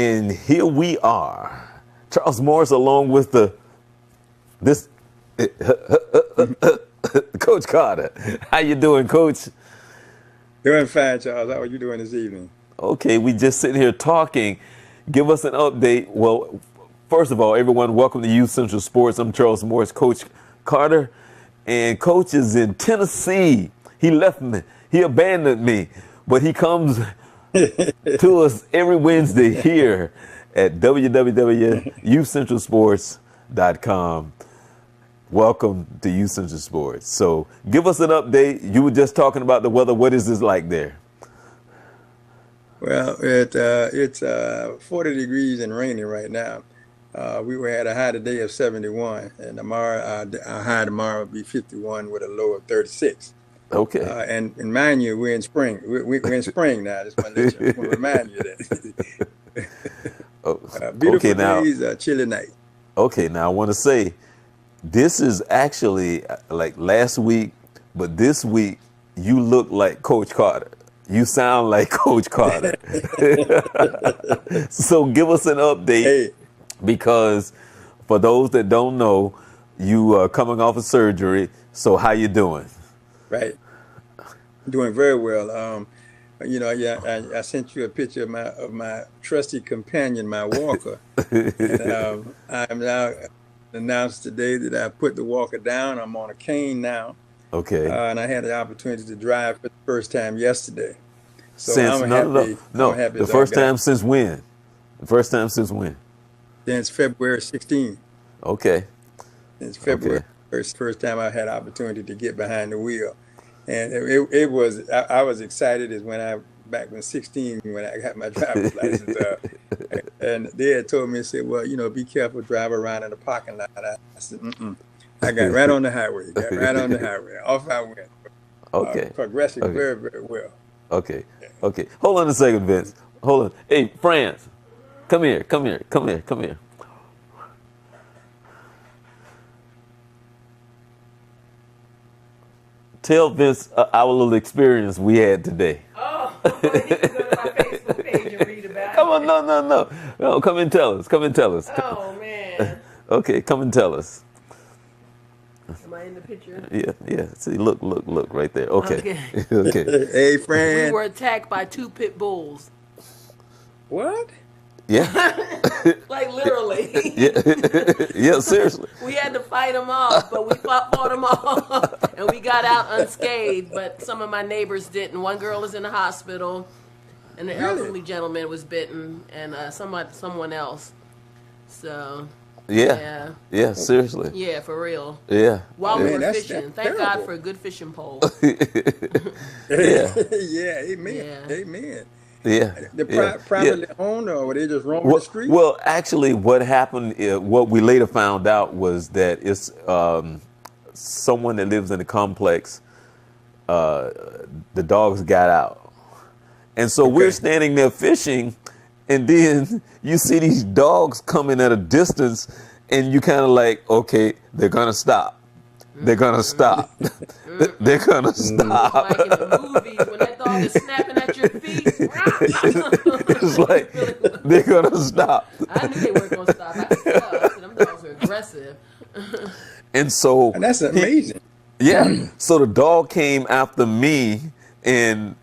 And here we are, Charles Morse, along with Coach Carter. How you doing, Coach? Doing fine, Charles. How are you doing this evening? Okay, we just sitting here talking. Give us an update. Well, first of all, everyone, welcome to Youth Central Sports. I'm Charles Morse, Coach Carter, and Coach is in Tennessee. He left me. He abandoned me, but he comes to us every Wednesday here at www.youthcentralsports.com. Welcome to Youth Central Sports. So give us an update. You were just talking about the weather. What is this like there? Well, it's 40 degrees and raining right now. We were at a high today of 71, and tomorrow our high tomorrow will be 51 with a low of 36. Okay. And mind you, we're in spring. We're in spring now. Just want to remind you that. Beautiful days, chilly night. Okay, now I want to say, this is actually like last week, but this week you look like Coach Carter. You sound like Coach Carter. So give us an update, because for those that don't know, you are coming off of surgery. So how you doing? Right. Doing very well. I sent you a picture of my trusty companion, my walker. And, I'm now announced today that I put the walker down. I'm on a cane now. Okay. And I had the opportunity to drive for the first time yesterday. So since the first time since when? The first time since when? Since February 16th. Okay. Since February first time I had opportunity to get behind the wheel. And it was, I was excited as back when 16, when I got my driver's license. And they had told me, said, well, be careful, drive around in the parking lot. I said, I got right on the highway, Off I went. Okay. Progressing very, very well. Okay. Okay. Hold on a second, Vince. Hold on. Hey, Franz, come here. Tell Vince our little experience we had today. Oh, you can go to my Facebook page and read about it. Come on, no, come and tell us. Oh, man. Okay, come and tell us. Am I in the picture? Yeah. See, look right there. Okay. Okay. Hey, friend. We were attacked by 2 pit bulls. What? Yeah. Like literally. Yeah, seriously. We had to fight them off, but we fought them off, and we got out unscathed. But some of my neighbors didn't. One girl is in the hospital, and the elderly gentleman was bitten, and someone else. So. Yeah, seriously. Yeah, for real. Yeah. While we were fishing. Thank God for a good fishing pole. Yeah. Yeah, amen. Yeah. Privately owned, or were they just roaming the street? Well, actually, what happened, what we later found out was that it's someone that lives in the complex, the dogs got out. And so we're standing there fishing, and then you see these dogs coming at a distance, and you kind of like, okay, they're going to stop. They're going to stop. They're going to stop. Like in the movies, when that dog is snapping at your feet. It's like, they're going to stop. I knew they weren't going to stop. I could tell. Them dogs are aggressive. And so. And that's amazing. Yeah. So the dog came after me, and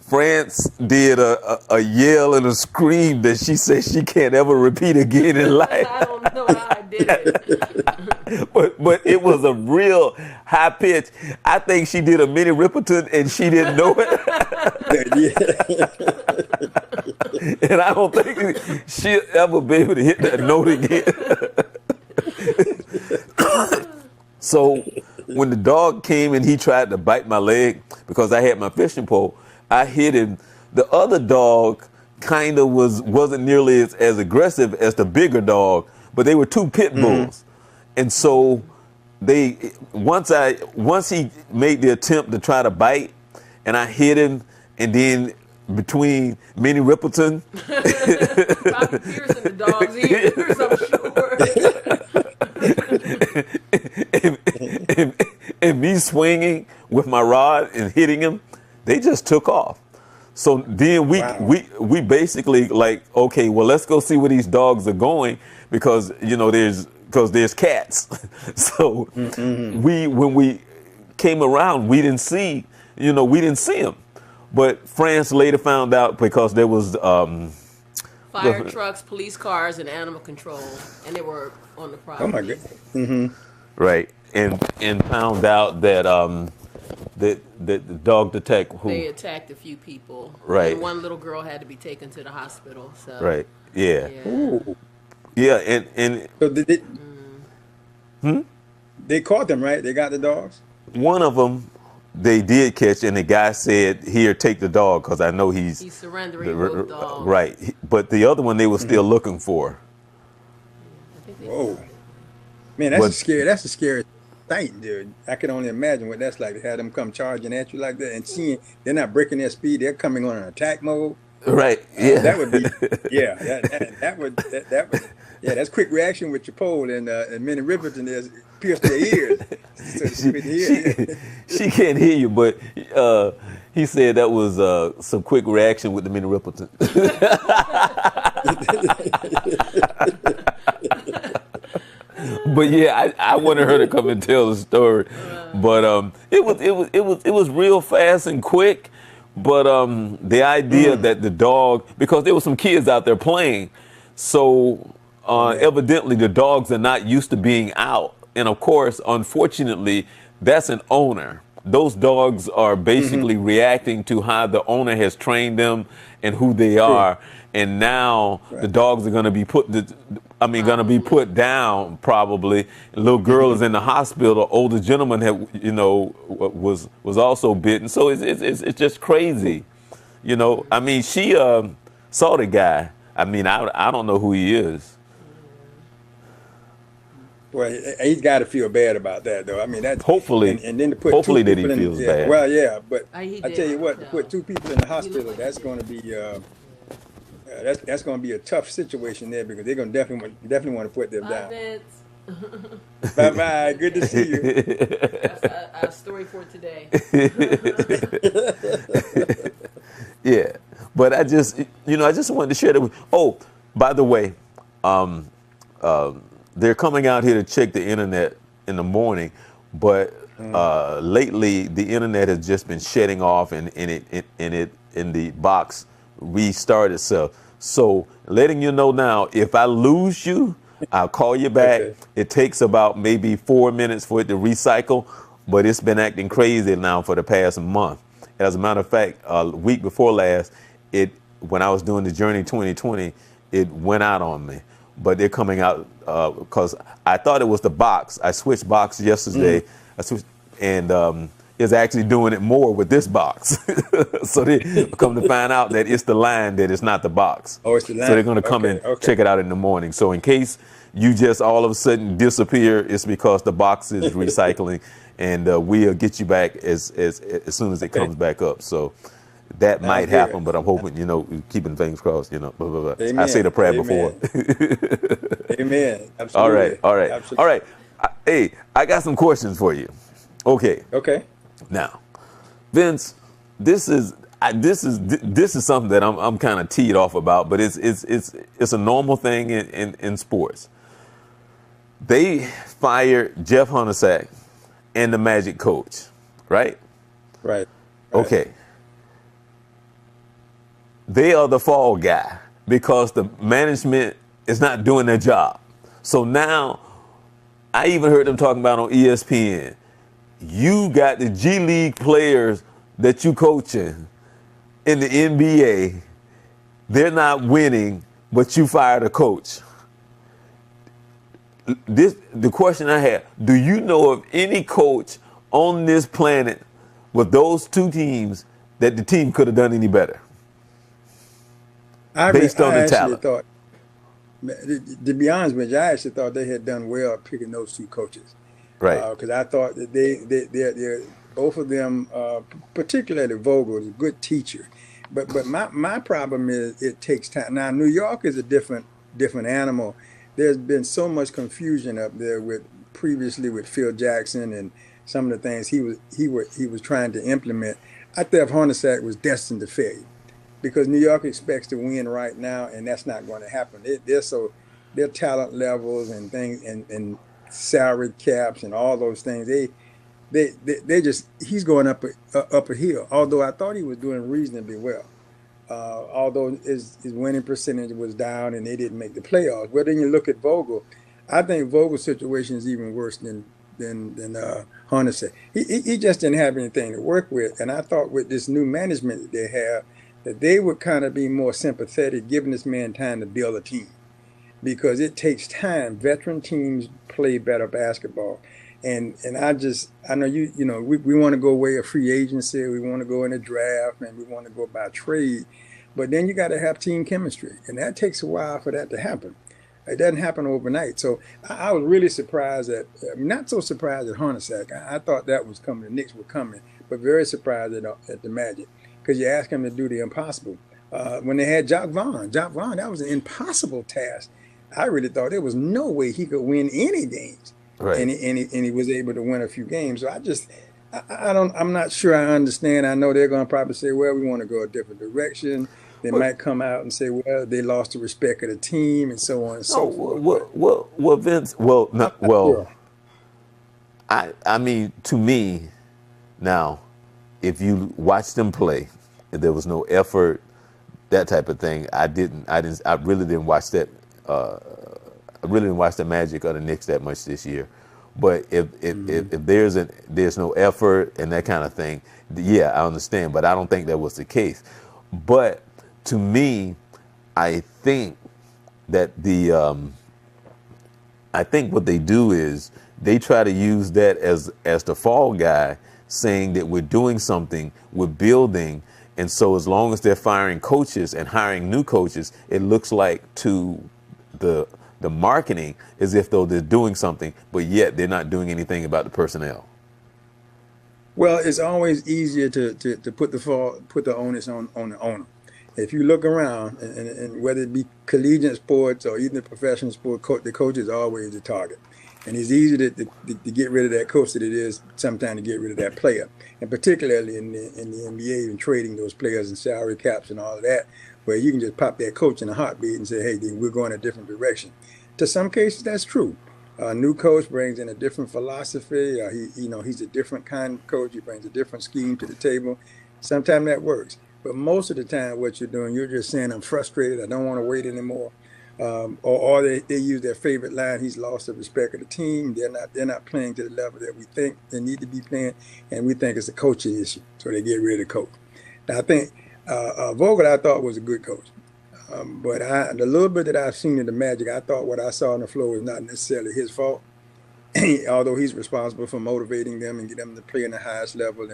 France did a yell and a scream that she said she can't ever repeat again in life. I don't know how I did it. But it was a real high pitch. I think she did a mini Ripperton and she didn't know it. And I don't think she'll ever be able to hit that note again. So when the dog came and he tried to bite my leg because I had my fishing pole, I hit him. The other dog kind of wasn't nearly as aggressive as the bigger dog, but they were 2 pit bulls. And so once he made the attempt to try to bite, and I hit him, and then between Minnie Rippleton, probably piercing the dog's ears, I'm sure. and me swinging with my rod and hitting him, they just took off. So then Wow. we basically like, okay, well, let's go see where these dogs are going because there's cats. So Mm-hmm. when we came around, we didn't see them. But France later found out because there was Fire trucks, police cars, and animal control, and they were on the Oh my God. property. Mm-hmm. right, and found out that the dog detective They who attacked a few people, right, and one little girl had to be taken to the hospital. So, right, yeah, yeah. Ooh. yeah, and So they caught them, right? They got the dogs. one of them they did catch, and the guy said, "Here, take the dog," because I know he's He's surrendering both dogs. right. But the other one they were still Mm-hmm. looking for. I think they Whoa, found him. man, that's a But scary. That's a scary sight, dude. I can only imagine what that's like to have them come charging at you like that and seeing they're not breaking their speed. They're coming on an attack mode. right, yeah, That would be, yeah, that would, yeah, that's quick reaction with your pole and Minnie Riperton is pierced their ears, so she could she hear. she can't hear you, but he said that was some quick reaction with the mini Rippleton. But yeah, I wanted her to come and tell the story. But it was real fast and quick. But the idea Mm, that the dog, because there were some kids out there playing, so yeah. evidently the dogs are not used to being out. And of course, unfortunately, that's an owner. Those dogs are Hmm. basically reacting to how the owner has trained them and who they True. are. And now the Right. dogs are going to be going to be Probably. put down probably. The little girl is in the hospital. The older gentleman was also bitten. So it's just crazy. I mean, she saw the guy. I mean, I don't know who he is. Well, he's got to feel bad about that, though. I mean, that's Hopefully, and then to put two hopefully that he people in, feels yeah, bad. well, yeah, but He I tell did. you what, to put So two people in the he looked hospital, like he that's did. going to be that's going to be a tough situation there because they're going to definitely want to put them Bye, down. Vince. Bye bye. Good to see you. That's our story for today. Yeah, but I just wanted to share that with. Oh, by the way, um, they're coming out here to check the internet in the morning, but Mm. lately the internet has just been shutting off, and the box restart itself. So letting you know now, if I lose you, I'll call you back. Okay. It takes about maybe 4 minutes for it to recycle, but it's been acting crazy now for the past month. As a matter of fact, a week before last, when I was doing the Journey 2020, it went out on me. But they're coming out because I thought it was the box. I switched box yesterday. Mm. I switched, and is actually doing it more with this box. So they come to find out that it's the line, that it's not the box. Oh, it's the So they're line. going to come Okay. and Okay. check it out in the morning. So in case you just all of a sudden disappear, it's because the box is recycling, and we'll get you back as soon as it Okay. comes back up. So that Sounds might good. happen, but I'm hoping, keeping things crossed, blah, blah, blah. I say the Amen. prayer before. Amen. Amen. All right, Absolutely. all right, all Absolutely. right. Hey, I got some questions for you. Okay, Okay. now, Vince, this is something that I'm kind of teed off about, but it's a normal thing in sports. They fired Jeff Hornacek and the Magic coach, right? Right. Right. Okay, they are the fall guy because the management is not doing their job. So now, I even heard them talking about on ESPN. You got the G League players that you coaching in the NBA. They're not winning, but you fired a coach. The question I have: do you know of any coach on this planet with those two teams that the team could have done any better based on I the actually talent? thought, to be honest with you, I actually thought they had done well picking those two coaches Right. because I thought that they're both of them, particularly Vogel, is a good teacher. But my problem is it takes time. Now New York is a different animal. There's been so much confusion up there with previously with Phil Jackson and some of the things he was trying to implement. I thought Hornacek was destined to failure. because New York expects to win right now, and that's not going to happen. Their talent levels and things and salary caps and all those things. They just he's going up a hill. Although I thought he was doing reasonably well. Although his winning percentage was down and they didn't make the playoffs. Well, then you look at Vogel. I think Vogel's situation is even worse than Hunter said. He just didn't have anything to work with. And I thought with this new management that they have, that they would kind of be more sympathetic, giving this man time to build a team, because it takes time. Veteran teams play better basketball. And I know we want to go away a free agency, we want to go in a draft, and we want to go by trade, but then you got to have team chemistry, and that takes a while for that to happen. It doesn't happen overnight. So I was really surprised not so surprised at Hornacek. I thought that was coming, the Knicks were coming, but very surprised at the Magic, because you ask him to do the impossible. When they had Jacques Vaughn, that was an impossible task. I really thought there was no way he could win any games. Right. And he was able to win a few games. So I'm not sure I understand. I know they're going to probably say, well, we want to go a different direction. They might come out and say, well, they lost the respect of the team and so on and so forth. Well, Vince, Sure. I mean, to me, now, if you watch them play, there was no effort, that type of thing. I really didn't watch that. I really didn't watch the Magic or the Knicks that much this year, but if there's no effort and that kind of thing, yeah, I understand. But I don't think that was the case. But to me, I think that I think what they do is they try to use that as the fall guy, saying that we're doing something, we're building, and so as long as they're firing coaches and hiring new coaches, it looks like to the marketing as if though they're doing something, but yet they're not doing anything about the personnel. Well, it's always easier to put the onus on the owner. If you look around, and whether it be collegiate sports or even the professional sport, the coach is always the target. And it's easier to get rid of that coach than it is sometimes to get rid of that player. And particularly in the NBA and trading those players and salary caps and all of that, where you can just pop that coach in a heartbeat and say, hey, then we're going a different direction. To some cases, that's true. A new coach brings in a different philosophy. He's a different kind of coach. He brings a different scheme to the table. Sometimes that works. But most of the time, what you're doing, you're just saying, I'm frustrated. I don't want to wait anymore. Or they use their favorite line, he's lost the respect of the team. They're not playing to the level that we think they need to be playing, and we think it's a coaching issue. So they get rid of the coach. Now, I think Vogel, I thought, was a good coach. But the little bit that I've seen in the Magic, I thought what I saw on the floor was not necessarily his fault, although he's responsible for motivating them and getting them to play in the highest level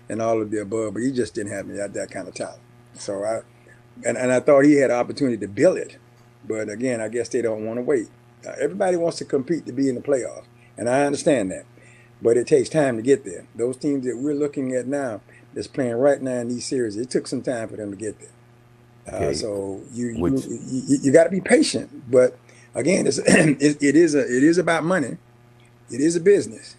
and all of the above. But he just didn't have that kind of talent. So I thought he had an opportunity to build it. But again, I guess they don't want to wait. Everybody wants to compete to be in the playoffs, and I understand that. But it takes time to get there. Those teams that we're looking at now that's playing right now in these series, it took some time for them to get there. Okay. So you got to be patient. But again, it is about money. It is a business.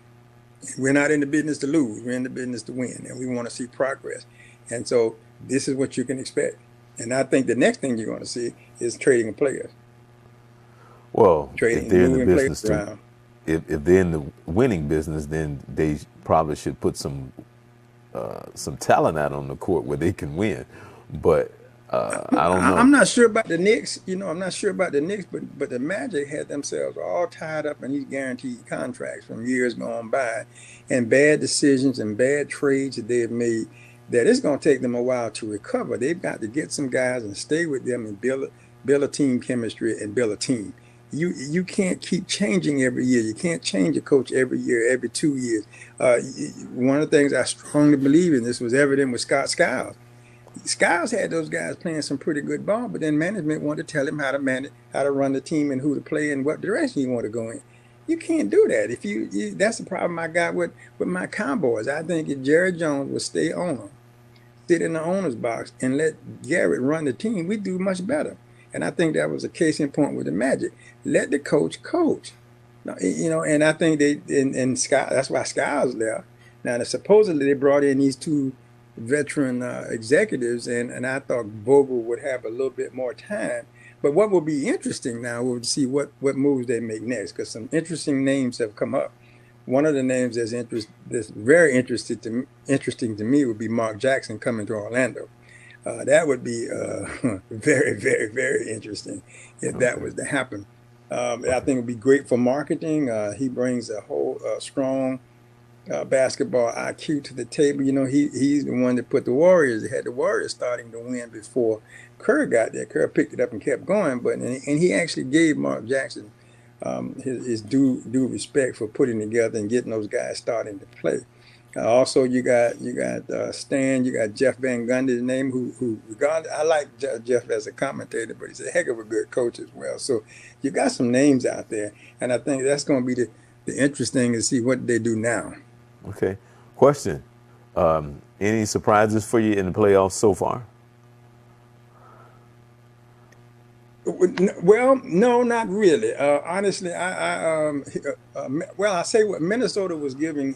We're not in the business to lose. We're in the business to win, and we want to see progress. And so this is what you can expect. And I think the next thing you're going to see is trading of players. Well, trading, if they're in the business around. If they're in the winning business, then they probably should put some talent out on the court where they can win. But I don't know. I'm not sure about the Knicks. I'm not sure about the Knicks, but the Magic had themselves all tied up in these guaranteed contracts from years gone by, and bad decisions and bad trades that they've made. That it's going to take them a while to recover. They've got to get some guys and stay with them and build a team chemistry and build a team. You can't keep changing every year. You can't change a coach every year, every 2 years. One of the things I strongly believe in, this was evident with Scott Skiles. Skiles had those guys playing some pretty good ball, but then management wanted to tell him how to manage, how to run the team and who to play and what direction you want to go in. You can't do that. If that's the problem I got with my Cowboys. I think if Jerry Jones would stay on, sit in the owner's box and let Garrett run the team, we'd do much better. And I think that was a case in point with the Magic. Let the coach coach. And I think and Scott, that's why Skiles left. Now, supposedly they brought in these two veteran executives, and I thought Vogel would have a little bit more time. But what will be interesting now, we'll see what moves they make next, because some interesting names have come up. One of the names that's very interesting to me would be Mark Jackson coming to Orlando. That would be very, very, very interesting if that Okay. was to happen. I Okay. think it'd be great for marketing. He brings a whole strong basketball IQ to the table. He's the one that put the Warriors. They had the Warriors starting to win before Kerr got there. Kerr picked it up and kept going, and he actually gave Mark Jackson his due respect for putting together and getting those guys starting to play. Also, you got Stan, you got Jeff Van Gundy's name, who regard I like Jeff as a commentator, but he's a heck of a good coach as well. So you got some names out there, and I think that's going to be the interesting to see what they do now. Okay. Question. Any surprises for you in the playoffs so far? Well, no, not really. Honestly, well, I say what Minnesota was giving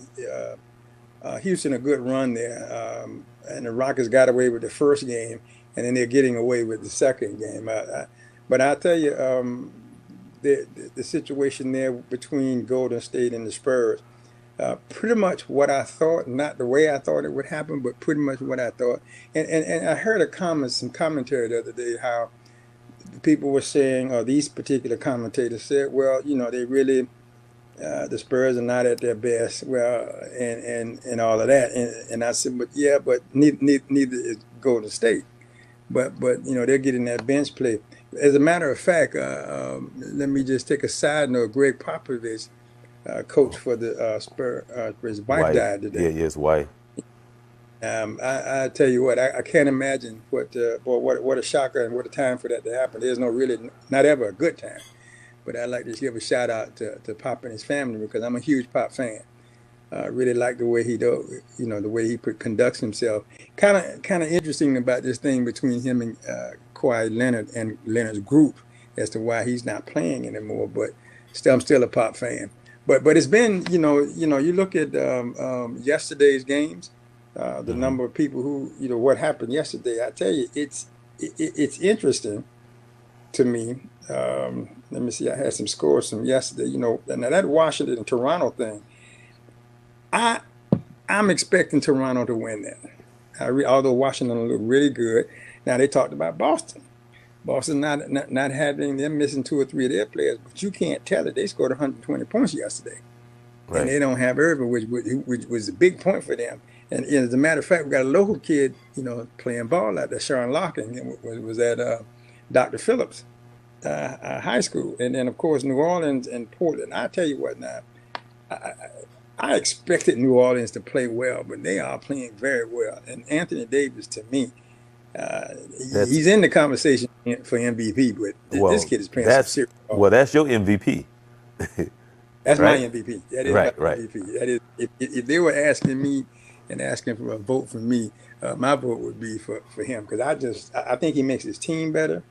Houston a good run there, and the Rockets got away with the first game, and then they're getting away with the second game. But I tell you, the situation there between Golden State and the Spurs, pretty much what I thought, not the way I thought it would happen, but pretty much what I thought. And I heard some commentary the other day how people were saying, or these particular commentators said, well, they really the Spurs are not at their best. Well, and all of that. And I said, but yeah, but neither is Golden State. But they're getting that bench play. As a matter of fact, let me just take a side note. Greg Popovich, coach for the Spurs, his wife White. died today. Yeah, yes, white. I tell you what, I can't imagine what a shocker and what a time for that to happen. There's not ever a good time. But I'd like to give a shout out to Pop and his family because I'm a huge Pop fan. Really like the way the way he conducts himself. Kind of interesting about this thing between him and Kawhi Leonard and Leonard's group as to why he's not playing anymore. But still, I'm still a Pop fan. But it's been you look at yesterday's games, the Mm-hmm. number of people who what happened yesterday. I tell you, it's interesting to me. Let me see. I had some scores from yesterday. Now that Washington and Toronto thing, I'm expecting Toronto to win that. Although Washington looked really good. Now they talked about Boston. Boston not having them missing two or three of their players, but you can't tell it. They scored 120 points yesterday, and Right. they don't have Irving, which was a big point for them. And as a matter of fact, we got a local kid, playing ball out there. Sharon Larkin was at Dr. Phillips high school, and then of course New Orleans and Portland. I tell you what, now I, I expected New Orleans to play well, but they are playing very well. And Anthony Davis, to me, uh, That's he's in the conversation for MVP, but this well. kid is playing some That's serious ball. well. That's your MVP, That's my right? MVP. That is my Right. Right. MVP. That is, if they were asking me and asking for a vote for me, my vote would be for him because I think he makes his team better.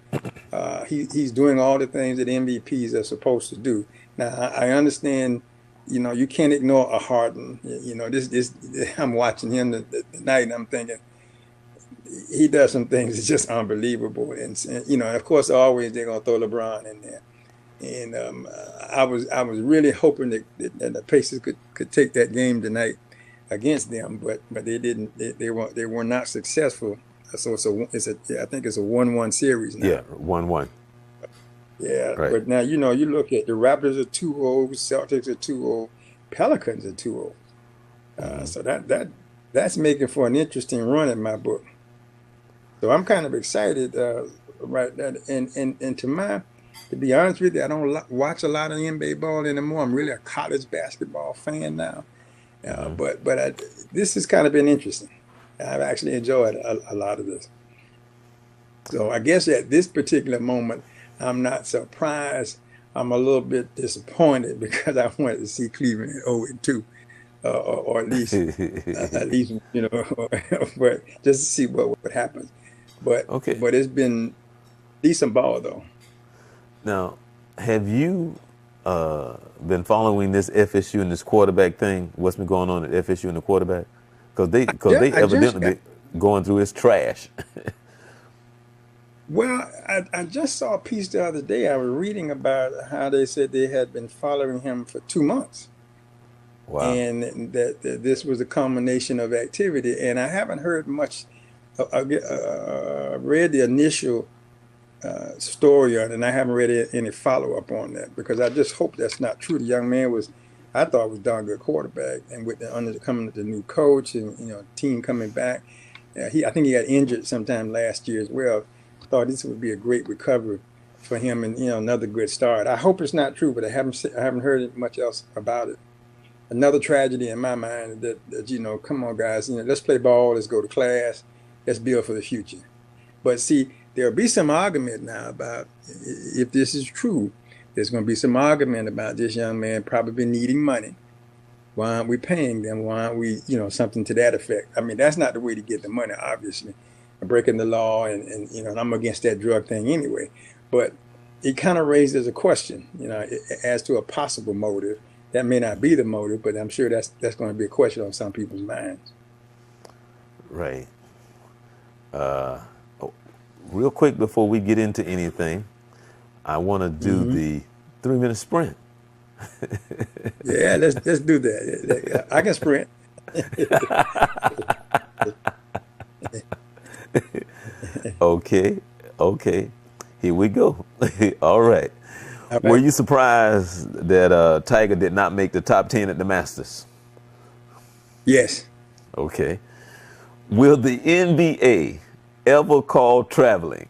He's doing all the things that MVPs are supposed to do. Now I understand, you can't ignore a Harden. This I'm watching him tonight and I'm thinking he does some things that's just unbelievable. And of course always they're gonna throw LeBron in there. And I was really hoping that the Pacers could take that game tonight against them, but they didn't. They were not successful. So I think it's a 1-1 series now. Yeah. 1-1. Yeah, Right. but now you look at the Raptors are 2-0, Celtics are 2-0, Pelicans are 2-0. Mm-hmm. So that's making for an interesting run in my book. So I'm kind of excited, right? And to be honest with you, I don't watch a lot of NBA ball anymore. I'm really a college basketball fan now. Mm-hmm. But this has kind of been interesting. I've actually enjoyed a lot of this. So I guess at this particular moment, I'm not surprised. I'm a little bit disappointed because I wanted to see Cleveland at 0-2, or at least but just to see what happens. But Okay. but it's been decent ball though. Now, have you been following this FSU and this quarterback thing? What's been going on at FSU and the quarterback? Because Yeah, they I just evidently got. going through his trash. Well, I just saw a piece the other day. I was reading about how they said they had been following him for 2 months, Wow. and that this was a combination of activity. And I haven't heard much. I read the initial story on it, and I haven't read any follow up on that because I just hope that's not true. The young man was, I thought, was darn good quarterback, and with coming with the new coach and team coming back, I think he got injured sometime last year as well. Thought this would be a great recovery for him, and another good start. I hope it's not true, but I haven't heard much else about it. Another tragedy in my mind that come on guys, let's play ball, let's go to class, let's build for the future. But see, there'll be some argument now about if this is true. There's going to be some argument about this young man probably needing money. Why aren't we paying them? Why aren't we, something to that effect? I mean, that's not the way to get the money, obviously. Breaking the law, and I'm against that drug thing anyway. But it kind of raises a question, as to a possible motive. That may not be the motive, but I'm sure that's going to be a question on some people's minds. Right. Real quick before we get into anything, I want to do the 3-minute sprint. Yeah, let's do that. I can sprint. Okay. Here we go. All right. Were you surprised that Tiger did not make the top 10 at the Masters? Yes. Okay. Will the NBA ever call traveling?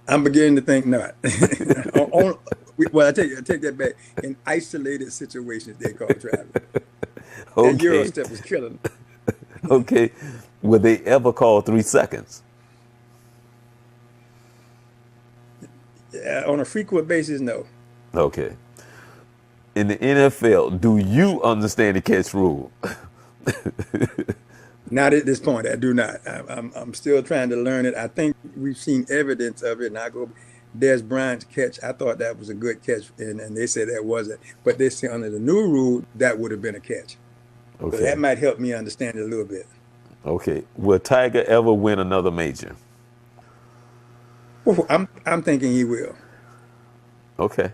I'm beginning to think not. Well, I take that back. In isolated situations, they call traveling. Okay. That Euro step is killing them. Okay. Will they ever call 3 seconds? On a frequent basis, no. Okay. In the NFL, do you understand the catch rule? Not at this point. I do not. I'm still trying to learn it. I think we've seen evidence of it. And Des Bryant's catch, I thought that was a good catch, and they said that wasn't. But they say under the new rule, that would have been a catch. Okay. So that might help me understand it a little bit. Okay. Will Tiger ever win another major? Well, I'm thinking he will. Okay.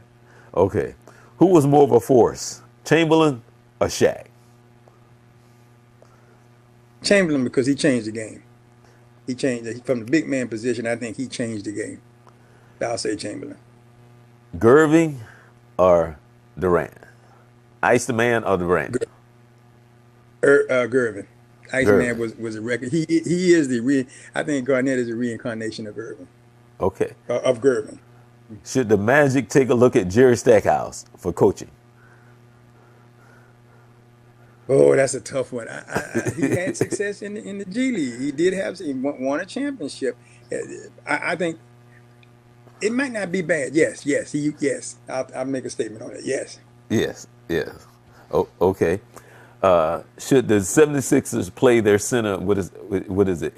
Who was more of a force, Chamberlain or Shaq? Chamberlain, because he changed the game. He changed it from the big man position. I think he changed the game. I'll say Chamberlain. Gerving or Durant? Ice the Man or Durant? Gervin. Iceman was a record. He is I think Garnett is a reincarnation of Irvin. Okay. Of Gervin. Should the Magic take a look at Jerry Stackhouse for coaching? Oh, that's a tough one. He had success in the G League. He did he won a championship. I think it might not be bad. Yes. I'll make a statement on it. Yes. Oh, okay. Should the 76ers play their center? What is it?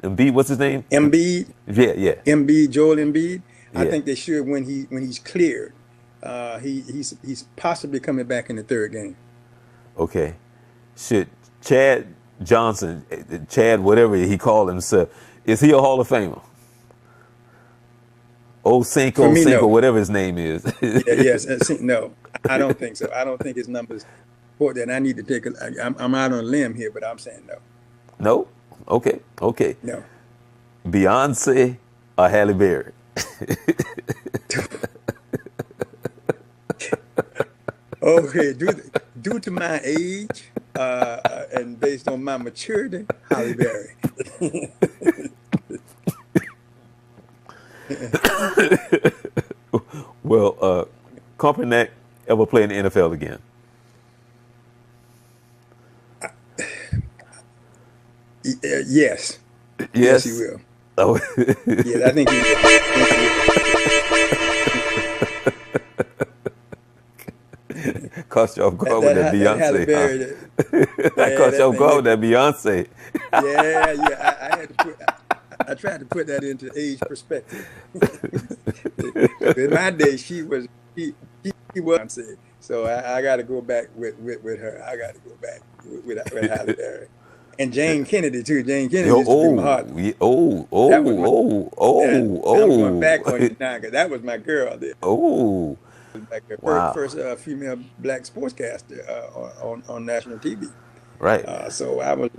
Embiid? What's his name? Embiid. Yeah. Embiid, Joel Embiid. Yeah. I think they should when he's cleared. He's possibly coming back in the third game. Okay. Should Chad Johnson, Chad whatever he called himself, is he a Hall of Famer? Cinco, no. whatever his name is. Yes. No, I don't think so. I don't think his numbers support that. I need to take I'm out on a limb here, but I'm saying no. No? Okay. No. Beyonce or Halle Berry? Okay, due to my age and based on my maturity, Halle Berry. Well, Kaepernick ever play in the NFL again? Yes. Yes, he will. Oh. Yeah, I think he will. Caught you off guard with that Beyonce. That caught you off guard with that Beyonce. I tried to put that into age perspective. In my day, she was so I got to go back with her. I got to go back with Halle Berry. And Jane Kennedy too. Jane Kennedy Yo, used to be my heart. That was my and I'm going back on you now because that was my girl. There oh, was like the wow, first female black sportscaster on national TV. right. So I'm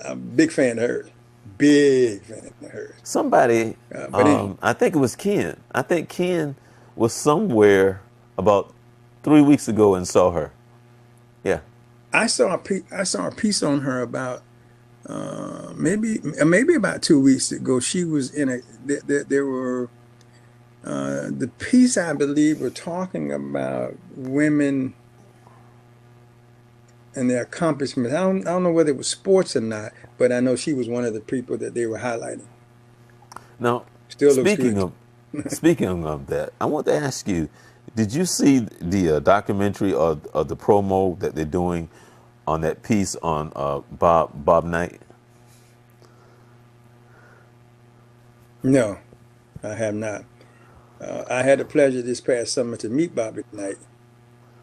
a big fan of hers. Big fan of hers. Somebody, But anyway, I think it was Ken. I think Ken was somewhere about 3 weeks ago and saw her. Yeah. I saw a piece on her about maybe about 2 weeks ago. She was in a there were the piece I believe were talking about women and their accomplishments. I don't know whether it was sports or not, but I know she was one of the people that they were highlighting. Now, Still looks speaking good. of speaking of that, I want to ask you: did you see the documentary or the promo that they're doing on that piece on Bob Knight? No, I have not. I had the pleasure this past summer to meet Bobby Knight,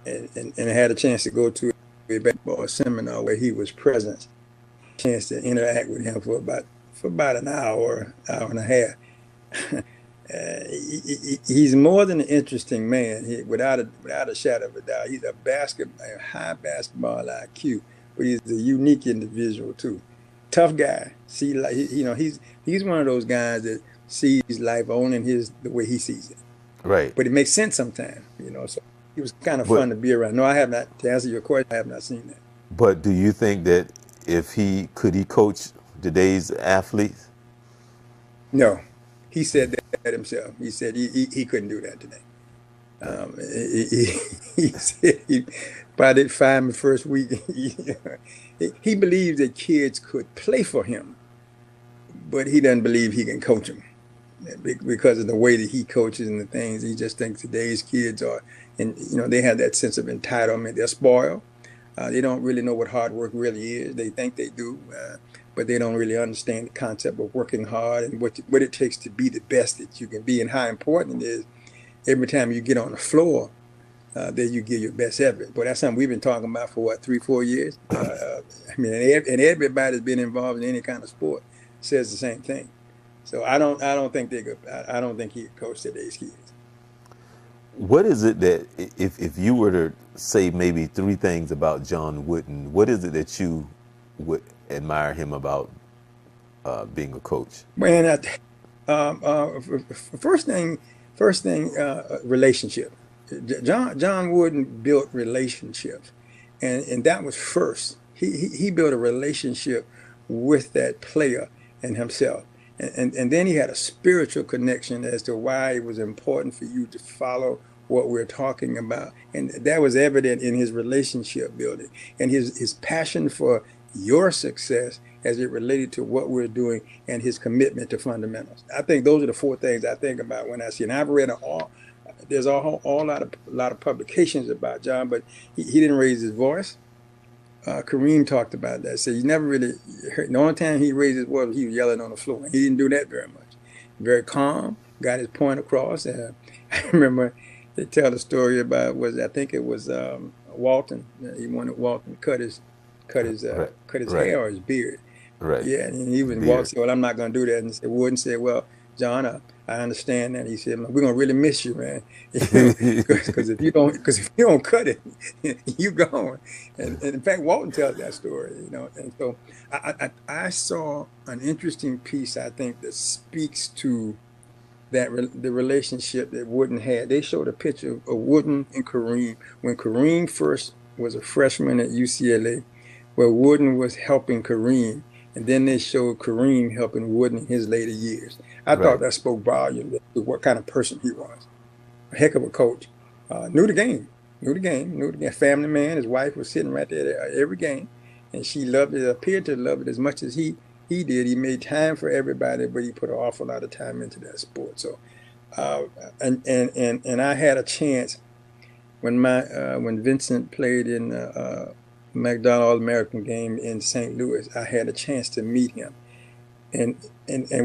and I had a chance to go to a basketball seminar where he was present. Chance to interact with him for about an hour and a half. He's more than an interesting man. Without a shadow of a doubt, he's a high basketball IQ, but he's a unique individual too. Tough guy. See, like he's one of those guys that sees life only in the way he sees it. Right. But it makes sense sometimes. So he was kind of But fun to be around. No, I have not. To answer your question, I have not seen that. but do you think that if he could he coach today's athletes? No, he said that himself. He said he couldn't do that today. Right. He said he probably did fine the first week. He believes that kids could play for him, but he doesn't believe he can coach them because of the way that he coaches and the things. He just thinks today's kids are, and they have that sense of entitlement. They're spoiled. They don't really know what hard work really is. They think they do, but they don't really understand the concept of working hard and what it takes to be the best that you can be, and how important it is every time you get on the floor that you give your best effort. But that's something we've been talking about for what, 3-4 years. I mean, and everybody that's been involved in any kind of sport says the same thing. So I don't think they could. I don't think he could coach today's kids. What is it that if you were to say maybe three things about John Wooden, what is it that you would admire him about being a coach? Man, first thing, relationship. John Wooden built relationships, and that was first. He built a relationship with that player and himself. And then he had a spiritual connection as to why it was important for you to follow what we're talking about. And that was evident in his relationship building and his passion for your success as it related to what we're doing and his commitment to fundamentals. I think those are the four things I think about when I see. And I've read there's a lot of publications about John, but he didn't raise his voice. Kareem talked about that. So he never really heard. The only time he raised his voice, he was yelling on the floor. He didn't do that very much. Very calm, got his point across. I remember they tell the story about I think it was Walton. He wanted Walton to cut his Right. hair or his beard. Right. Yeah, and he was Walton said, "Well, I'm not going to do that." And Wooden said, "Well, John, I understand that." He said, "We're gonna really miss you, man, because if you don't cut it, you gone." And in fact, Walton tells that story, And so I saw an interesting piece, I think, that speaks to the relationship that Wooden had. They showed a picture of Wooden and Kareem when Kareem first was a freshman at UCLA, where Wooden was helping Kareem. And then they showed Kareem helping Wooden in his later years. I thought that spoke volumes to what kind of person he was. A heck of a coach. Knew the game. Family man. His wife was sitting right there every game. And she loved it, appeared to love it as much as he did. He made time for everybody, but he put an awful lot of time into that sport. So, and I had a chance when Vincent played in McDonald All-American game in St. Louis, I had a chance to meet him. And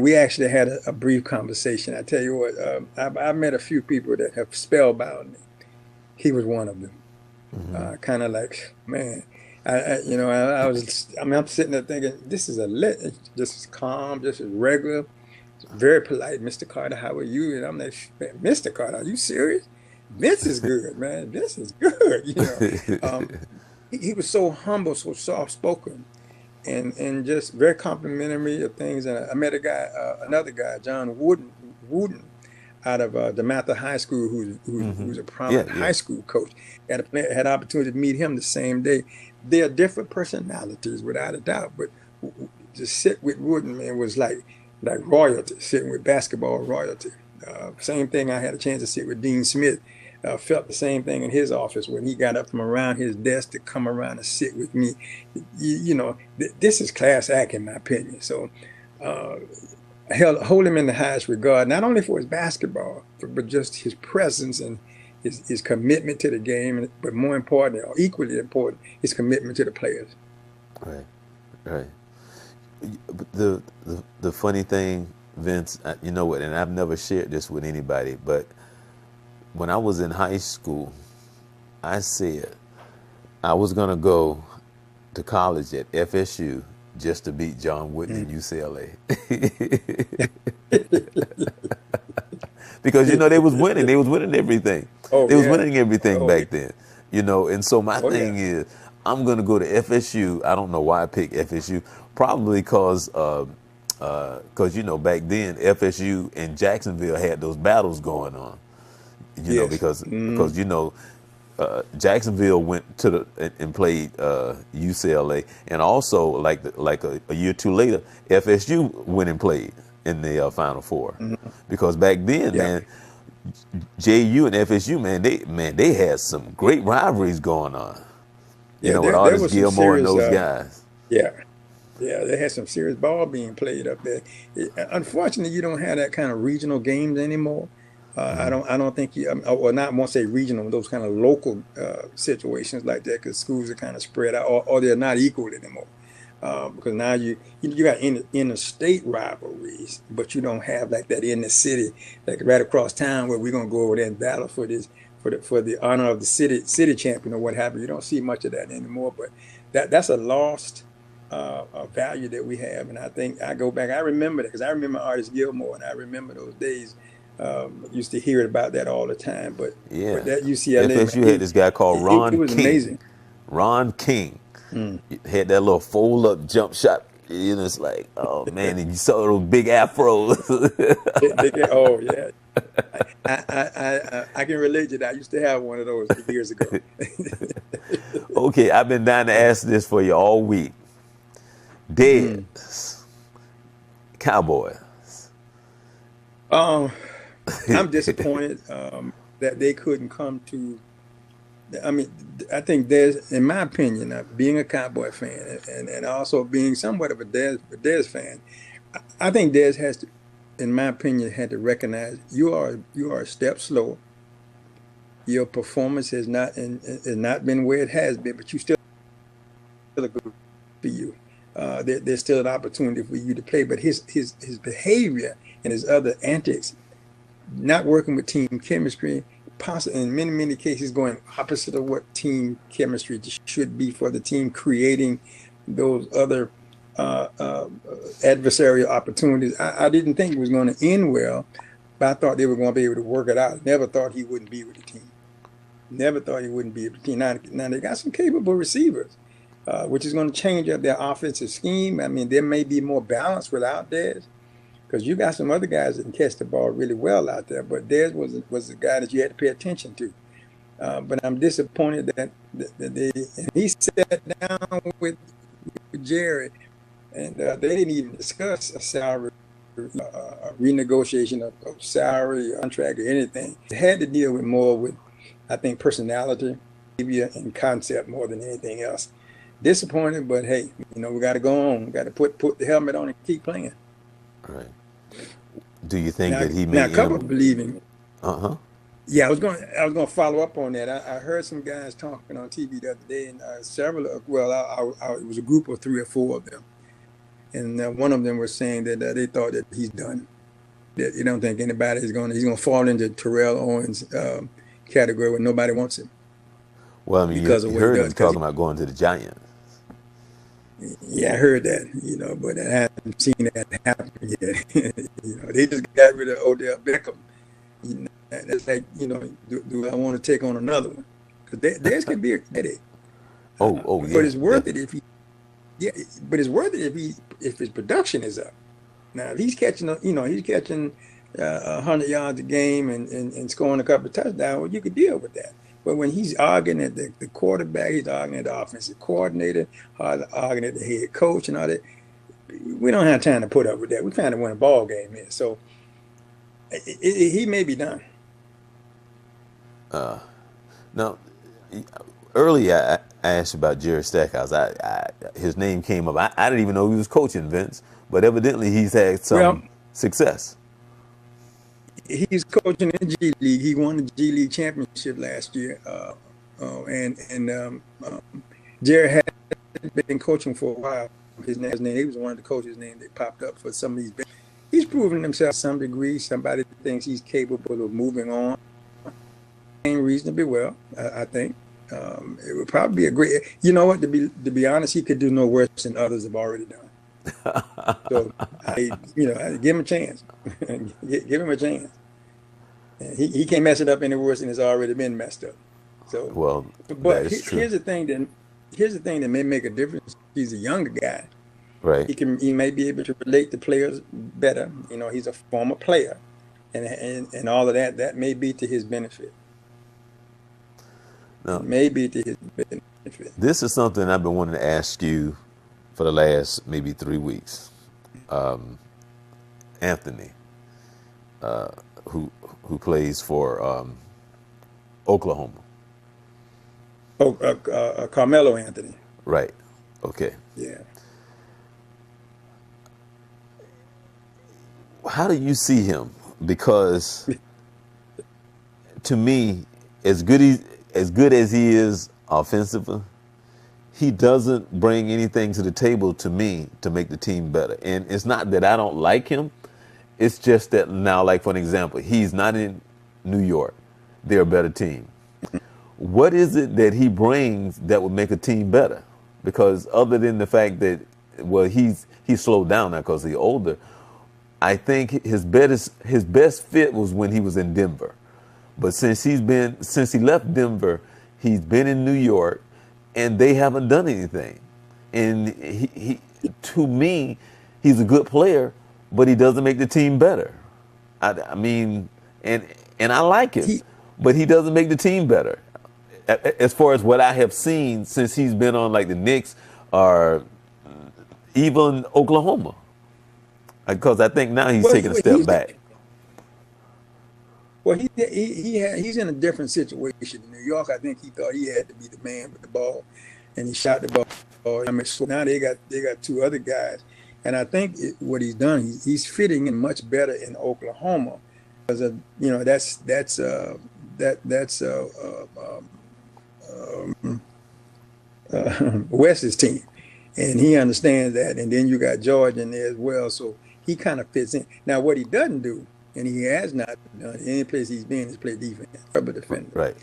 we actually had a brief conversation. I tell you what, I've met a few people that have spellbound me. He was one of them. Mm-hmm. Kind of like, man, I'm sitting there thinking, this is calm, this is regular, very polite. Mr. Carter, how are you? And I'm like, "Man, Mr. Carter, are you serious? This is good, man. This is good." He was so humble, so soft spoken, and just very complimentary of things. And I met another guy, John Wooden, out of DeMatha High School, who's a Yeah, prominent yeah. high school coach. Had opportunity to meet him the same day. They are different personalities, without a doubt. But to sit with Wooden, man, was like royalty, sitting with basketball royalty. Same thing. I had a chance to sit with Dean Smith. Felt the same thing in his office when he got up from around his desk to come around and sit with me. This is class act, in my opinion. So uh, hold him in the highest regard, not only for his basketball, but just his presence and his commitment to the game, but more important, or equally important, his commitment to the players. Right, right. The funny thing, Vince, you know what, and I've never shared this with anybody, but when I was in high school, I said I was gonna go to college at FSU just to beat John Wooden in UCLA. Because they was winning. They was winning everything. Oh They was yeah, winning everything oh yeah, back then. And so my oh yeah. thing is, I'm gonna go to FSU. I don't know why I picked FSU. Probably because back then FSU and Jacksonville had those battles going on. Yes. Because Jacksonville went to and played UCLA, and also like a year or two later, FSU went and played in the Final Four. Because back then, Yeah. man, JU and FSU, they had some great rivalries going on. Yeah. With There Artis was some Gilmore and serious. those guys. Yeah. Yeah, they had some serious ball being played up there. Unfortunately, you don't have that kind of regional games anymore. I Hmm. don't think or not. I won't say regional, those kind of local situations like that, because schools are kind of spread out, or they're not equal anymore. Because now you got interstate rivalries, but you don't have like that in the city, like right across town, where we're gonna go over there and battle for this for the honor of the city champion or what have you. You don't see much of that anymore. But that's a lost value that we have. And I think I go back. I remember that because I remember Artis Gilmore, and I remember those days. Used to hear about that all the time. But Yeah, that UCLA, man, FSU had this guy called it Ron was King. amazing. Ron King Mm. had that little fold up jump shot. It's like, oh man, and you saw those big afros. Oh yeah, I can relate to that. I used to have one of those years ago. Okay, I've been dying to ask this for you all week. Mm. Dez, Cowboy. Um, I'm disappointed that they couldn't come to. I mean, I think there's, in my opinion, being a Cowboy fan and also being somewhat of a Dez fan, I think Dez has to, in my opinion, had to recognize you are a step slow. Your performance has not been where it has been, but you still a good for you. There's still an opportunity for you to play, but his behavior and his other antics, not working with team chemistry, possibly in many cases going opposite of what team chemistry should be for the team, creating those other uh, uh, adversarial opportunities. I didn't think it was going to end well, but I thought they were going to be able to work it out. Never thought he wouldn't be with the team. Never thought he wouldn't be with the team. Now they got some capable receivers, which is going to change up their offensive scheme. I mean, there may be more balance without Dez, because you got some other guys that can catch the ball really well out there. But Dez was a guy that you had to pay attention to. But I'm disappointed that and he sat down with Jerry, and they didn't even discuss a salary, renegotiation of salary, contract, or anything. They had to deal with more with, I think, personality, behavior, and concept more than anything else. Disappointed, but hey, we got to go on. We got to put the helmet on and keep playing. Right. Do you think Now, that he now, may a couple of end believing. up? Uh huh. Yeah, I was going to follow up on that. I heard some guys talking on TV the other day, and it was a group of three or four of them, and one of them was saying that they thought that he's done. That you don't think anybody he's going to fall into Terrell Owens category where nobody wants him Well, I mean, because of you what he heard does. him talking about going to the Giants. Yeah, I heard that, but I haven't seen that happen yet. They just got rid of Odell Beckham. And it's like, do I want to take on another one? Because theirs can be a headache. Oh But yeah, it's worth it definitely. if he, yeah, but it's worth it if his production is up. Now, if he's catching, he's catching 100 yards a game and scoring a couple of touchdowns, well, you could deal with that. But when he's arguing at the quarterback, he's arguing at the offensive coordinator, arguing at the head coach and all that, we don't have time to put up with that. We're trying to win a ball game here. So he may be done. Now, earlier I asked about Jerry Stackhouse. His name came up. I didn't even know he was coaching Vince, but evidently he's had Well, some success. he's coaching in G League. He won the G League championship last year. Jerry had been coaching for a while. His name, he was one of the coaches' name that popped up for some of these. He's proven himself to some degree. Somebody thinks he's capable of moving on reasonably well. I think it would probably be a great. You know what? To be honest, he could do no worse than others have already done. So I give him a chance. Give him a chance. He can't mess it up any worse than it's already been messed up. So, Well, that but is true. here's the thing that may make a difference. He's a younger guy. Right. He may be able to relate to players better. He's a former player, and all of that. That may be to his benefit. Now, May be to his benefit. this is something I've been wanting to ask you for the last maybe 3 weeks. Anthony, who plays for Oklahoma. Oh, Carmelo Anthony. Right. Okay. Yeah. How do you see him? Because to me, as good as he is offensively, he doesn't bring anything to the table to me to make the team better. And it's not that I don't like him. It's just that now, like for an example, he's not in New York. They're a better team. What is it that he brings that would make a team better? Because other than the fact that, well, he's slowed down now because he's older. I think his best fit was when he was in Denver. But since he left Denver, he's been in New York, and they haven't done anything. And he to me, he's a good player, but he doesn't make the team better. I mean, and I like him, but he doesn't make the team better. As far as what I have seen since he's been on like the Knicks or even Oklahoma. Because I think now he's taking a step back. Well, he's in a different situation. In New York, I think he thought he had to be the man with the ball, and he shot the ball. I mean, so now they got two other guys, and I think what he's done, he's fitting in much better in Oklahoma, because that's Wes's team, and he understands that. And then you got George in there as well, so he kind of fits in. Now, what he doesn't do, and he has not done any place he's been, is play defense, rubber defender. Right.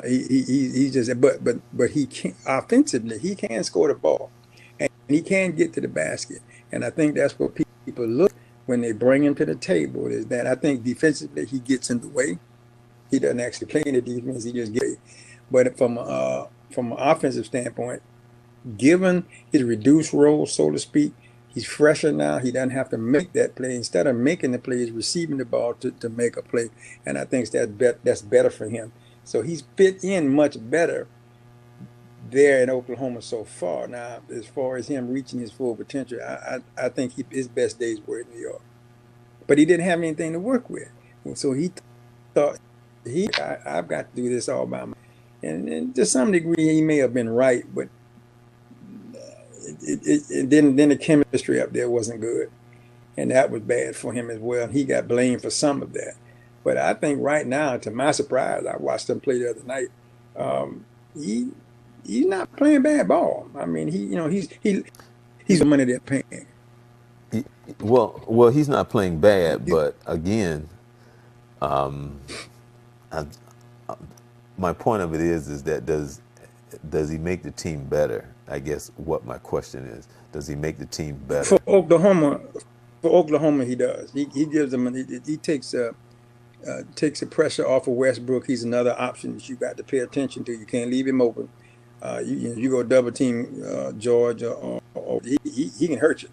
He just, but he can offensively, he can score the ball, and he can get to the basket. And I think that's what people look when they bring him to the table, is that I think defensively he gets in the way. He doesn't actually play in the defense; he just gets. But from an offensive standpoint, given his reduced role, so to speak, he's fresher now. He doesn't have to make that play. Instead of making the play, he's receiving the ball to make a play. And I think that's better for him. So he's fit in much better there in Oklahoma so far. Now, as far as him reaching his full potential, I think his best days were in New York. But he didn't have anything to work with. So he thought, I've got to do this all by myself. And to some degree, he may have been right, but then the chemistry up there wasn't good, and that was bad for him as well. He got blamed for some of that. But I think right now, to my surprise, I watched him play the other night. He's not playing bad ball. I mean, he's the money they're paying. Well, he's not playing bad, but again, my point of it is that does he make the team better? I guess what my question is. Does he make the team better? For Oklahoma, he does. He gives them. He takes the pressure off of Westbrook. He's another option that you got to pay attention to. You can't leave him open. You go double team George, or he can hurt you.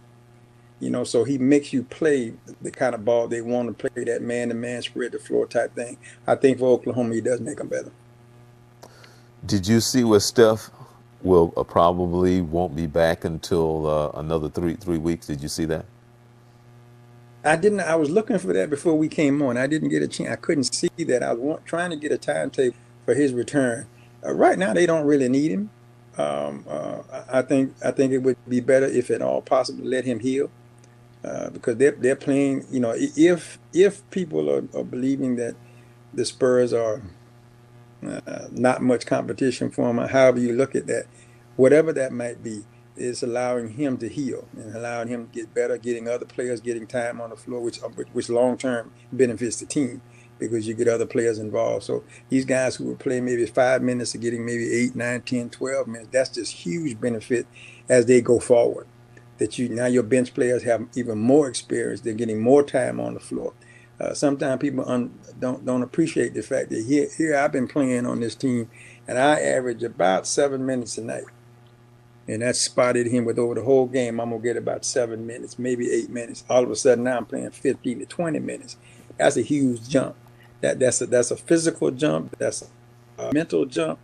So he makes you play the kind of ball they want to play, that man-to-man spread the floor type thing. I think for Oklahoma, he does make them better. Did you see where Steph will probably won't be back until another three weeks? Did you see that? I didn't. I was looking for that before we came on. I didn't get a chance. I couldn't see that. I was trying to get a timetable for his return. Right now, they don't really need him. I think it would be better, if at all possible, to let him heal. Because they're playing, if people are believing that the Spurs are not much competition for him, however you look at that, whatever that might be, is allowing him to heal and allowing him to get better, getting other players getting time on the floor, which long term benefits the team, because you get other players involved. So these guys who would play maybe 5 minutes are getting maybe 8, 9, 10, 12 minutes. That's just huge benefit as they go forward. That now your bench players have even more experience. They're getting more time on the floor. Sometimes people don't appreciate the fact that here I've been playing on this team, and I average about 7 minutes a night. And that spotted him with, over the whole game, I'm going to get about 7 minutes, maybe 8 minutes. All of a sudden now I'm playing 15 to 20 minutes. That's a huge jump. That's a physical jump. That's a mental jump.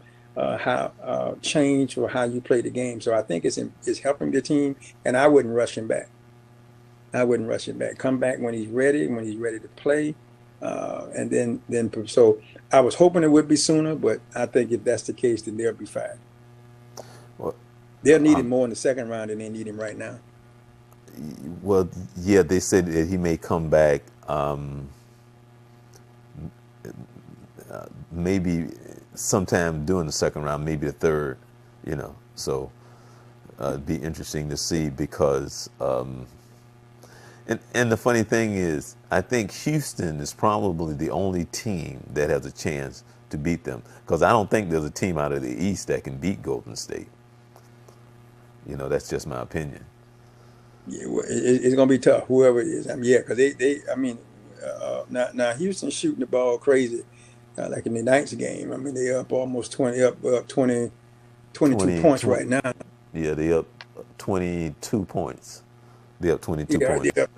Change for how you play the game. So I think it's helping the team, and I wouldn't rush him back. Come back when he's ready to play, and then. So I was hoping it would be sooner, but I think if that's the case, then they'll be fine. Well, they'll need him more in the second round than they need him right now. Well, yeah, they said that he may come back. Maybe sometime during the second round, maybe the third, so it'd be interesting to see, because and the funny thing is, I think Houston is probably the only team that has a chance to beat them, because I don't think there's a team out of the East that can beat Golden State. That's just my opinion. Yeah, well, it's going to be tough, whoever it is. Because now Houston's shooting the ball crazy. Like in the Knights game, they up almost 22 points right now. Yeah, they up 22 points. They up 22 points. They up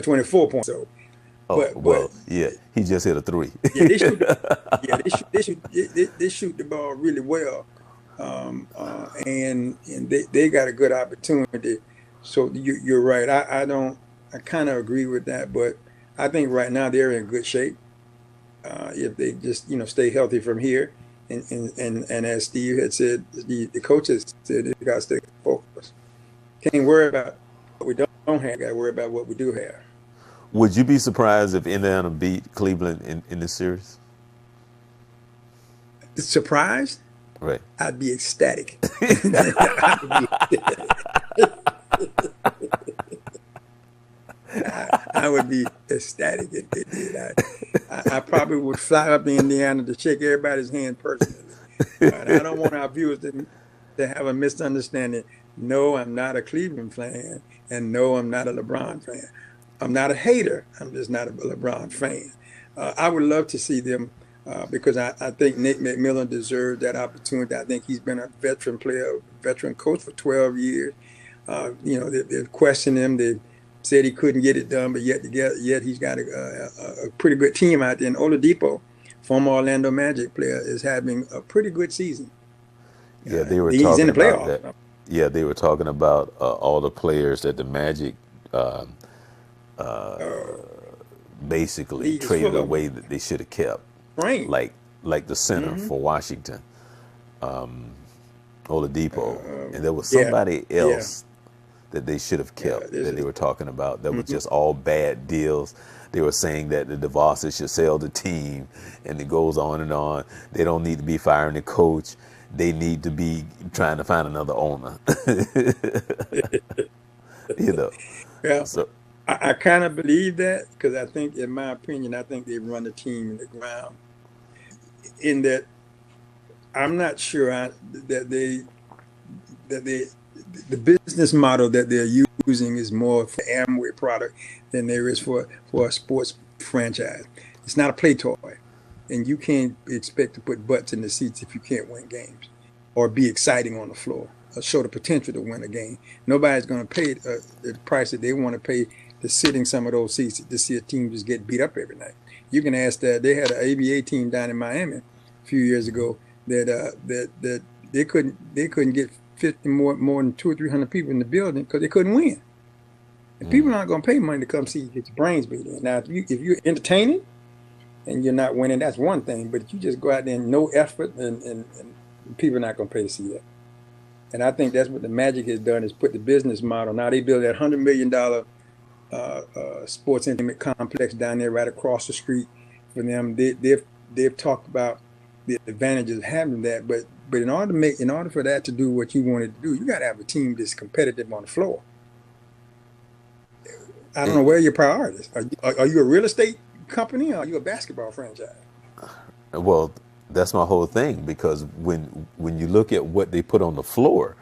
24 points. So, he just hit a 3. Yeah, they shoot the ball really well, and they got a good opportunity. So you're right. I kind of agree with that, but I think right now they're in good shape. If they just stay healthy from here, and as Steve had said, the coaches said they got to stay focused. Can't worry about what we don't have. Got to worry about what we do have. Would you be surprised if Indiana beat Cleveland in this series? Surprised? Right. I'd be ecstatic. I would be ecstatic if they did. I probably would fly up to Indiana to shake everybody's hand personally. I don't want our viewers to have a misunderstanding. No, I'm not a Cleveland fan, and no, I'm not a LeBron fan. I'm not a hater. I'm just not a LeBron fan. I would love to see them because I think Nick McMillan deserves that opportunity. I think he's been a veteran player, veteran coach for 12 years. They've questioned him. They said he couldn't get it done, but yet he's got a pretty good team out there. And Oladipo, former Orlando Magic player, is having a pretty good season. Yeah, they were he's talking in the about playoffs. that. Yeah, they were talking about all the players that the Magic basically traded away that they should have kept. Right. Like the center for Washington, Oladipo, and there was somebody else that they should have kept that they were talking about that was just all bad deals. They were saying that the DeVosses should sell the team, and it goes on and on. They don't need to be firing the coach. They need to be trying to find another owner. Yeah. So I kind of believe that, because I think, in my opinion, I think they run the team in the ground. In that, I'm not sure that that the business model that they're using is more for Amway product than there is for a sports franchise. It's not a play toy, and you can't expect to put butts in the seats if you can't win games or be exciting on the floor or show the potential to win a game. Nobody's going to pay the price that they want to pay to sit in some of those seats to see a team just get beat up every night. You can ask that. They had an ABA team down in Miami a few years ago that they couldn't get 50 more than 200 or 300 people in the building because they couldn't win. And people aren't going to pay money to come see you get your brains beat in. Now, if you're entertaining and you're not winning, that's one thing. But if you just go out there and no effort, and people are not going to pay to see that. And I think that's what the Magic has done, is put the business model. Now they build that $100 million sports entertainment complex down there right across the street for them. They've talked about the advantages of having that, but in order for that to do what you wanted to do, you got to have a team that's competitive on the floor. I don't know where your priorities are. You a real estate company, or are you a basketball franchise? Well, that's my whole thing, because when you look at what they put on the floor,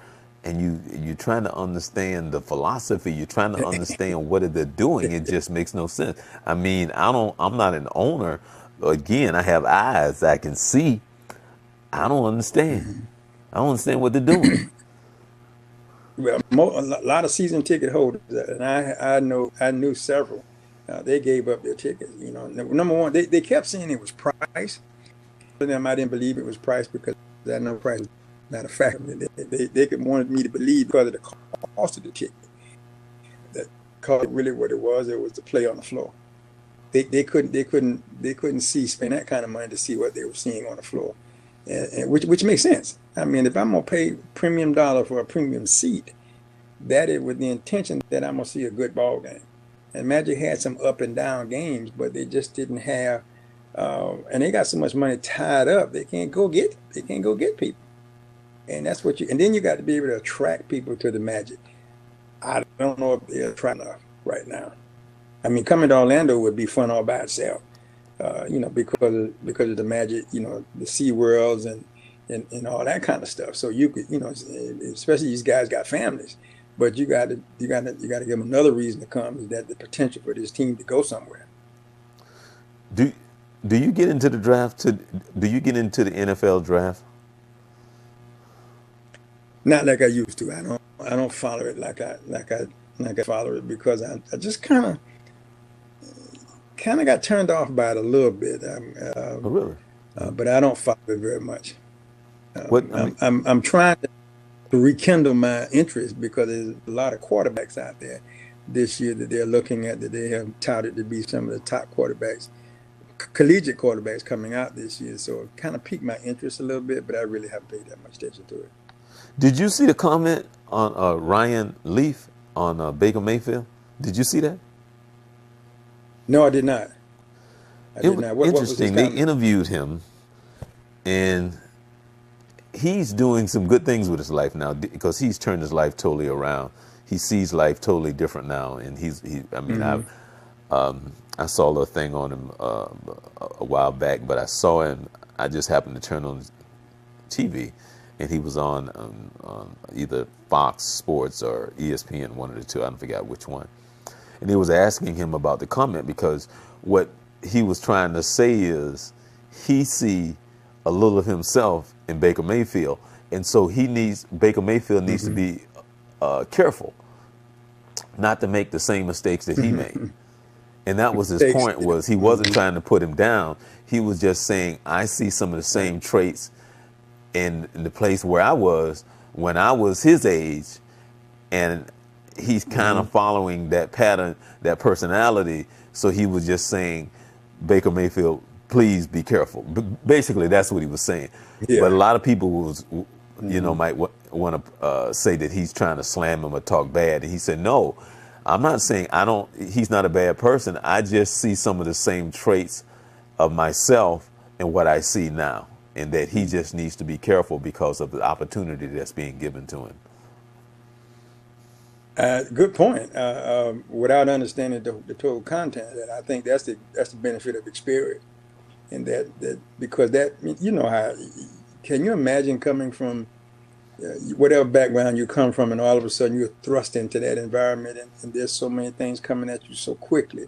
and you're trying to understand the philosophy, you're trying to understand what they're doing, it just makes no sense. I mean, I'm not an owner. Again, I have eyes, I can see. I don't understand. I don't understand what they're doing. Well, a lot of season ticket holders, and I knew several. They gave up their tickets. You know, number one, they kept saying it was price. For them, I didn't believe it was price because I know price was not a factor. They wanted me to believe because of the cost of the ticket. That cost really what it was to play on the floor. They couldn't spend that kind of money to see what they were seeing on the floor, and which makes sense. I mean, if I'm gonna pay premium dollar for a premium seat, that is with the intention that I'm gonna see a good ball game. And Magic had some up and down games, but they just didn't have, and they got so much money tied up they can't go get people, and that's what and then you got to be able to attract people to the Magic. I don't know if they're trying enough right now. I mean, coming to Orlando would be fun all by itself, because of the Magic, the Sea Worlds and all that kind of stuff. So you could, especially these guys got families, but you got to give them another reason to come, is that the potential for this team to go somewhere. Do you get into the draft? Do you get into the NFL draft? Not like I used to. I don't follow it like I follow it, because I just kind of got turned off by it a little bit. Oh, really? But I don't follow it very much. What I'm trying to rekindle my interest, because there's a lot of quarterbacks out there this year that they're looking at, that they have touted to be some of the top quarterbacks, collegiate quarterbacks coming out this year. So it kind of piqued my interest a little bit, but I really haven't paid that much attention to it. Did you see the comment on Ryan Leaf on Baker Mayfield? Did you see that? No, I did not. It was interesting. They interviewed him, and he's doing some good things with his life now, because he's turned his life totally around. He sees life totally different now, and I saw a little thing on him a while back, but I saw him. I just happened to turn on TV, and he was on either Fox Sports or ESPN, one of the two. I don't forget which one. And he was asking him about the comment, because what he was trying to say is he see a little of himself in Baker Mayfield, and so Baker Mayfield needs to be careful not to make the same mistakes that he made. And that was his point, was he wasn't trying to put him down. He was just saying, I see some of the same traits in the place where I was when I was his age, and he's kind of following that pattern, that personality. So he was just saying, Baker Mayfield, please be careful. Basically, that's what he was saying. Yeah. But a lot of people might want to say that he's trying to slam him or talk bad. And he said, no, I'm not saying he's not a bad person. I just see some of the same traits of myself and what I see now, and that he just needs to be careful because of the opportunity that's being given to him. Good point. Without understanding the total content, and I think that's the benefit of experience, and that because that, how can you imagine coming from whatever background you come from, and all of a sudden you're thrust into that environment, and there's so many things coming at you so quickly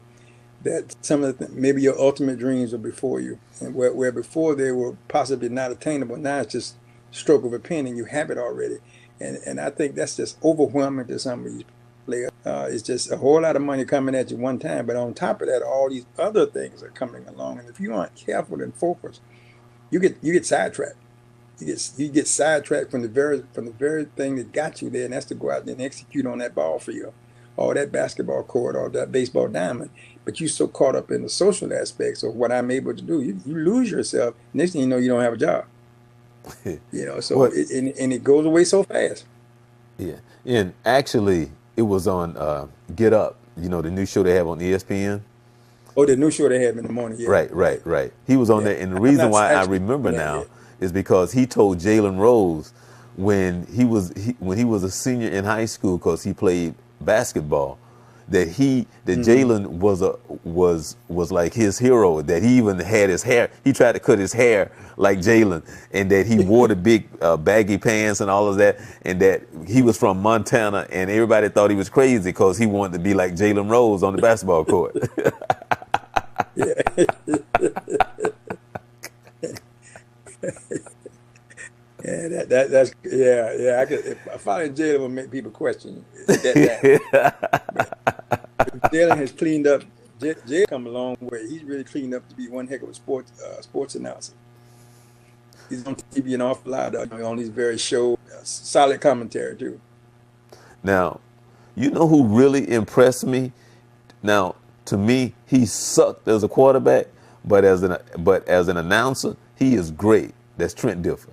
that some of the maybe your ultimate dreams are before you, and where before they were possibly not attainable, now it's just stroke of a pen and you have it already. And I think that's just overwhelming to some of these players. It's just a whole lot of money coming at you one time, but on top of that, all these other things are coming along, and if you aren't careful and focused, you get sidetracked. You get sidetracked from the very thing that got you there, and that's to go out there and execute on that ball field, or that basketball court, or that baseball diamond. But you're so caught up in the social aspects of what I'm able to do, you lose yourself. Next thing you know, you don't have a job. So What? and it goes away so fast. Yeah, and actually, it was on Get Up. The new show they have on ESPN. Oh, the new show they have in the morning. Yeah, Right. He was on yeah. there, and the I'm reason not why I actually remember on that now yet. is because he told Jalen Rose when he was a senior in high school, because he played basketball, that Jalen was like his hero. That he even had his hair. He tried to cut his hair like Jalen, and that he wore the big baggy pants and all of that, and that he was from Montana, and everybody thought he was crazy because he wanted to be like Jalen Rose on the basketball court. Yeah. Yeah, that's yeah. If following Jalen would make people question that. But Jalen has cleaned up. Jalen come a long way. He's really cleaned up to be one heck of a sports announcer. He's on TV an awful lot on these various shows. Solid commentary too. Now, you know who really impressed me? Now, to me, he sucked as a quarterback, but as an announcer, he is great. That's Trent Dilfer.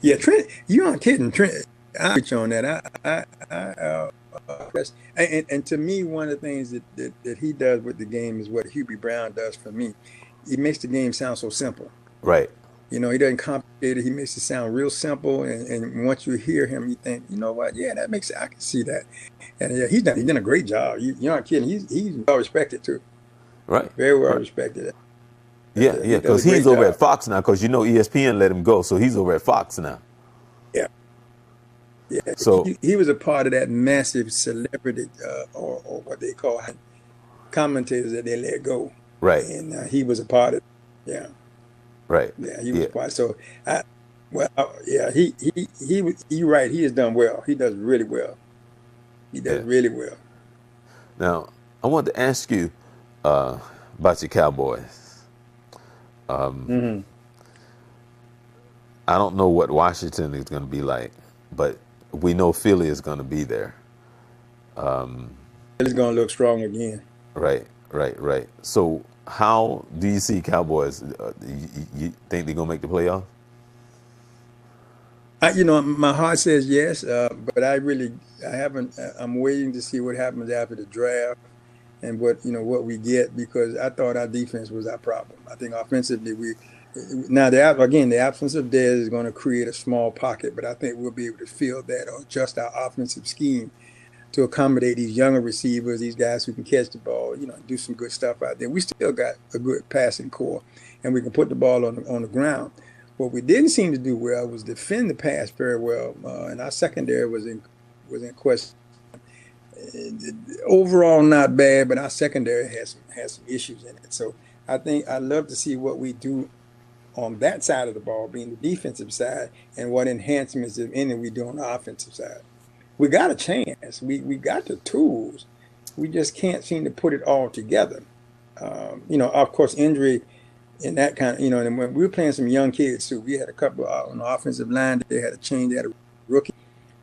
Yeah, Trent, you aren't kidding. Trent, I'm with you on that. And to me, one of the things that he does with the game is what Hubie Brown does for me. He makes the game sound so simple. Right. He doesn't complicate it. He makes it sound real simple. And once you hear him, you think, you know what? Yeah, that makes I can see that. And yeah, he's done a great job. You're not kidding. He's well respected too. Right. Very well Right. respected. Yeah, He does because a great he's over job. at Fox now, because ESPN let him go, so he's over at Fox now. Yeah. Yeah, So, he was a part of that massive celebrity, or what they call commentators that they let go, right, and he was a part of it. Yeah, right, yeah, he was yeah. a part. So, yeah, you're right. He has done well. He does really well. He does Yeah. really well. Now, I want to ask you about your Cowboys. Hmm. I don't know what Washington is going to be like, but we know Philly is going to be there. It's going to look strong again. Right. So, how do you see Cowboys? You think they're going to make the playoffs? My heart says yes, but I haven't. I'm waiting to see what happens after the draft and what we get, because I thought our defense was our problem. I think offensively the absence of Dez is going to create a small pocket, but I think we'll be able to fill that or adjust our offensive scheme to accommodate these younger receivers, these guys who can catch the ball, do some good stuff out there. We still got a good passing core, and we can put the ball on the ground. What we didn't seem to do well was defend the pass very well, and our secondary was in question. Overall, not bad, but our secondary has some issues in it. So I think I'd love to see what we do on that side of the ball, being the defensive side, and what enhancements, if any, we do on the offensive side. We got a chance. We got the tools. We just can't seem to put it all together. Of course, injury and that kind of, and when we were playing some young kids too, we had a couple on the offensive line. They had a change. They had a rookie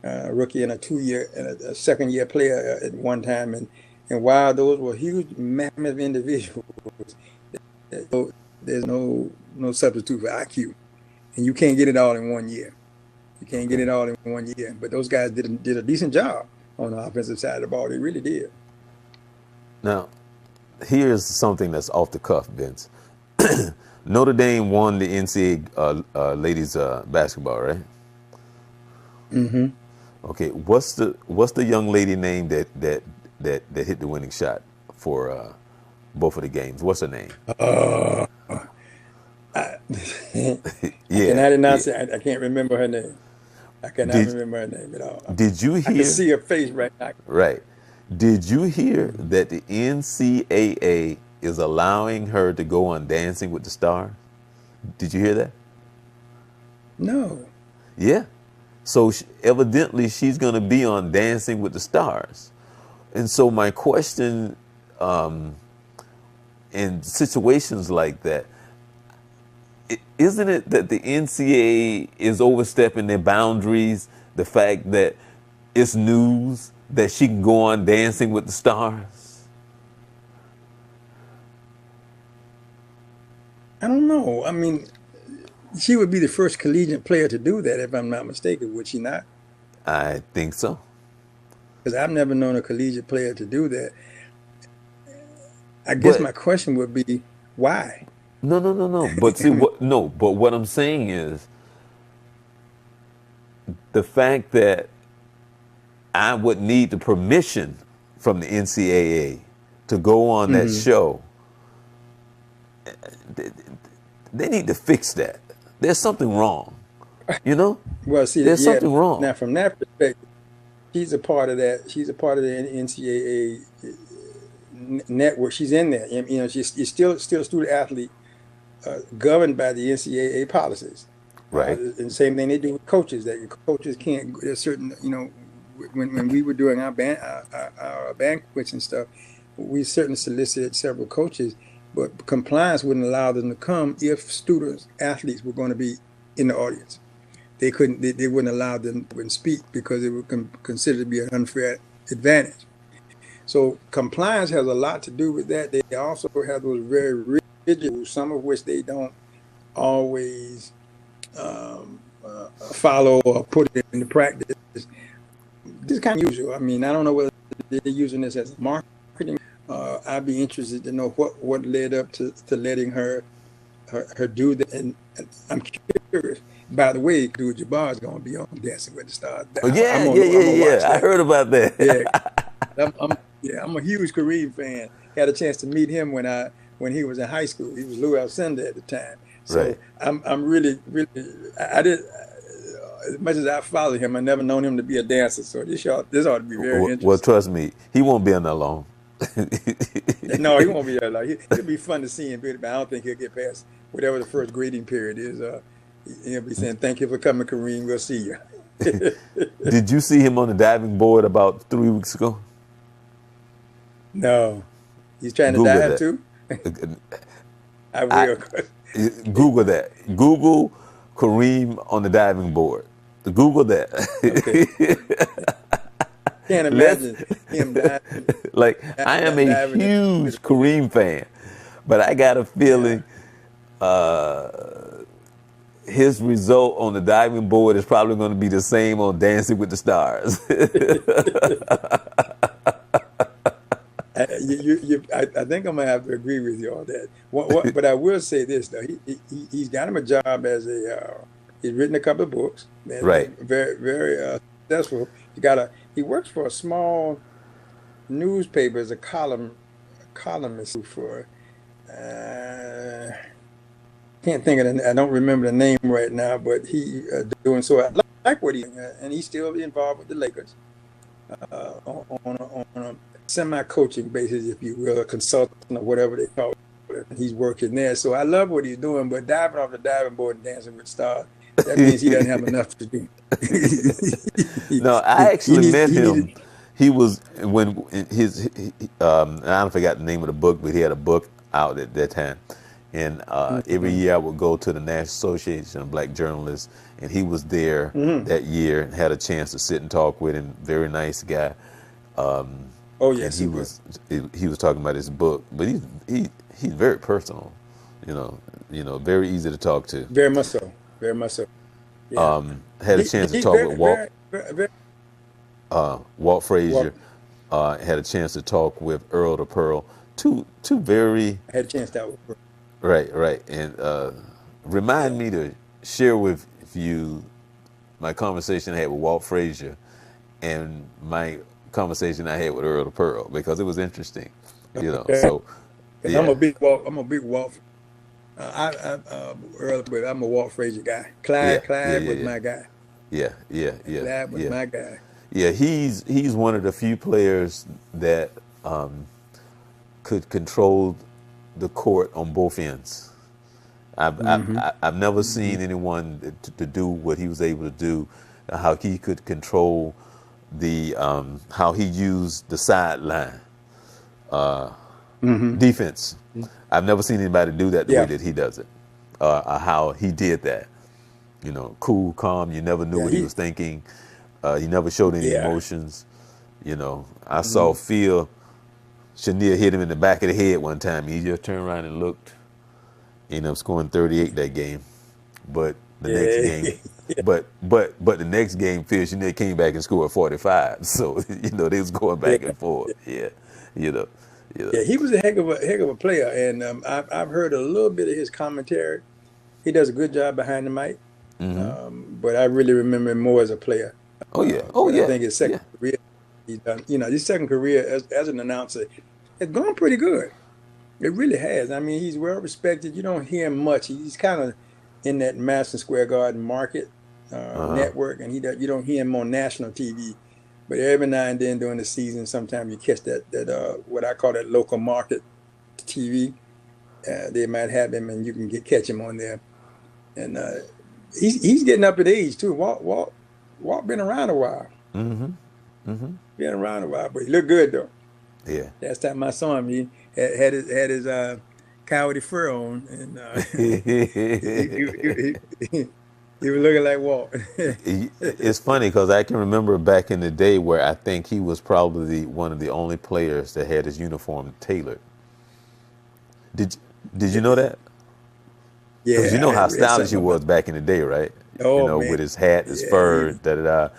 and a 2-year and a second-year player at one time. And while those were huge, mammoth individuals, there's no substitute for IQ. And you can't get it all in 1 year. You can't get it all in 1 year. But those guys did a decent job on the offensive side of the ball. They really did. Now, here's something that's off the cuff, Vince. Notre Dame won the NCAA ladies basketball, right? Mm-hmm. Okay, what's the young lady name that hit the winning shot for both of the games? What's her name? I I Yeah, cannot yeah. announce it. I can't remember her name. I cannot Did remember her name at all. did you I can hear? see her face right now. Right. Did you hear Mhm. that the NCAA is allowing her to go on Dancing with the Stars? Did you hear that? No. Yeah. So evidently she's going to be on Dancing with the Stars. And so my question, in situations like that, isn't it that the NCAA is overstepping their boundaries? The fact that it's news that she can go on Dancing with the Stars? I don't know. I mean, she would be the first collegiate player to do that, if I'm not mistaken, would she not? I think so. Because I've never known a collegiate player to do that. I guess But my question would be, why? no, no, no, no. But I see mean, what? No. But what I'm saying is the fact that I would need the permission from the NCAA to go on that mhm. show. They need to fix that. There's something wrong. You know, Well, see, there's yeah. something wrong. Now, from that perspective, she's a part of that. She's a part of the NCAA network. She's in there. And, she's still a student athlete, governed by the NCAA policies. Right. And same thing they do with coaches. That coaches can't. There's certain, when we were doing our banquets and stuff, we certainly solicited several coaches, but compliance wouldn't allow them to come if students, athletes were going to be in the audience. They couldn't. They wouldn't allow them to speak because it would considered to be an unfair advantage. So compliance has a lot to do with that. They also have those very rigid rules, some of which they don't always follow or put it into practice. This is kind of usual. I mean, I don't know whether they're using this as marketing. I'd be interested to know what led up to letting her do that. And I'm curious. By the way, Abdul Jabbar is going to be on Dancing with the Stars. Oh, yeah, yeah, yeah, I'm gonna watch yeah. I that. heard about Yeah, that. I'm a huge Kareem fan. Had a chance to meet him when he was in high school. He was Lou Alcindor at the time. Right. So I'm really I did as much as I follow him. I never known him to be a dancer. So this ought to be very Well, interesting. trust me, he won't be in that long. No, he won't be there. Like it'll be fun to see him, but I don't think he'll get past whatever the first greeting period is. He'll be saying, "Thank you for coming, Kareem. We'll see you." Did you see him on the diving board about 3 weeks ago? No, he's trying to Google dive that. too. I I, will. Google that. Google Kareem on the diving board. Google that. Okay. Can't imagine him diving. Like, I am a diving huge Kareem fan, but I got a feeling his result on the diving board is probably going to be the same on Dancing with the Stars. I think I'm gonna have to agree with you on that. But I will say this though, he's got him a job as he's written a couple of books, and Right. very very successful. He works for a small newspaper as a columnist for can't think of I don't remember the name right now, but he doing so. I like what and he's still involved with the Lakers on a semi-coaching basis, if you will, a consultant or whatever they call it. He's working there, so I love what he's doing. But diving off the diving board and Dancing with Stars, that means he doesn't have enough to do. No, I actually met him. Needed, He was when I forgot the name of the book, but he had a book out at that time. And every year I would go to the National Association of Black Journalists, and he was there that year and had a chance to sit and talk with him. Very nice guy. oh yes, And he was talking about his book, but he's very personal. Very easy to talk to. very much so, very much so. Yeah. Had a chance to He's talk very, with Walt. very, Walt Frazier. Had a chance to talk with Earl to Pearl. Two very I had a chance to talk with her. right, and remind me to share with you my conversation I had with Walt Frazier and my conversation I had with Earl to Pearl, because it was interesting. Okay. So And yeah, I'm a big Walt. Earl, but I'm a Walt Frazier guy. Yeah, yeah, Clyde yeah, was yeah, my guy. yeah, yeah, yeah, Clyde was yeah. my guy. Yeah, he's one of the few players that could control the court on both ends. Hmm. I've never Hmm. seen anyone to do what he was able to do, how he could control the how he used the sideline Hmm. defense. I've never seen anybody do that the way Yeah, that he does it, how he did that. You know, cool, calm. You never knew yeah, what he was thinking. He never showed any yeah. emotions. You know, I saw Hmm. Phil Chenier hit him in the back of the head one time. He just turned around and looked. Ended up scoring 38 that game. But the next Yeah, game, but the next game, Phil Chenier came back and scored 45. So you know they was going yeah, back and forth. Yeah, you know, you know. yeah. He was a heck of a player, and I've heard a little bit of his commentary. He does a good job behind the mic, but I really remember him more as a player. Oh yeah, oh But I yeah, think his yeah. second career, he's done. You know, his second career as an announcer has gone pretty good. It really has. I mean, he's well respected. You don't hear him much. He's kind of in that Madison Square Garden market network, and you don't hear him on national TV. But every now and then during the season, sometimes you catch that what I call that local market TV. They might have him, and you can catch him on there. And he's getting up in age too. Walt been around a while. Been around a while, but he looked good though. Yeah. Last time I saw him, he had his coyote fur on, and he was looking like Walt. It's funny because I can remember back in the day where I think he was probably one of the only players that had his uniform tailored. Did did you know that? Because you Yeah, know I how read stylish he something about. was back in the day, right? You Oh know, man, with his hat, his yeah, fur, da da da.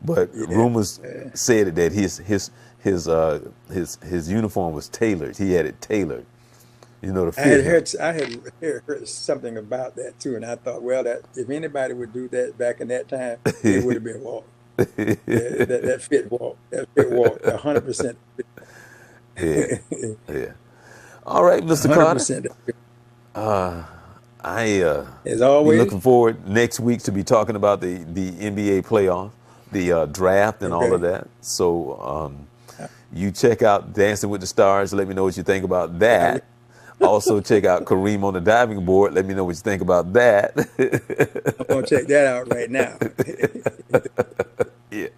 But yeah. rumors said that his uniform was tailored. He had it tailored, you know, to fit him. I had heard something about that too, and I thought, well, that if anybody would do that back in that time, it would have been Walt. Yeah, that fit Walt 100%, Yeah, yeah. All right, Mr. Carter. 100%. I As be always. looking forward next week to be talking about the NBA playoff, the draft, and all of Okay. that. So you check out Dancing with the Stars. Let me know what you think about I, that. Also check out Kareem on the diving board. Let me know what you think about that. I'm gonna check that out right now. Yeah,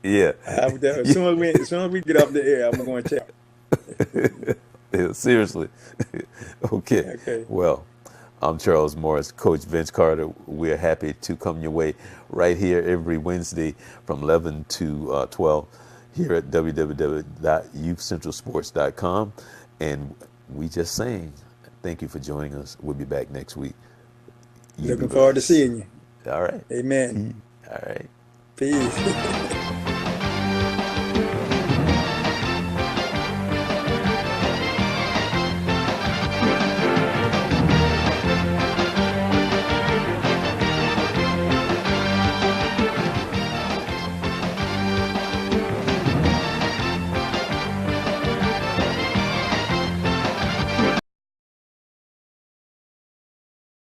yeah. As soon as we get off the air, I'm going to check. Yeah, seriously. Okay. Okay. Well, I'm Charles Morris, Coach Vince Carter. We're happy to come your way right here every Wednesday from 11 to 12 here at www.youthcentralsports.com. And we just saying, thank you for joining us. We'll be back next week. You be Looking forward to blessed. seeing you. All right. Amen. All right. Peace.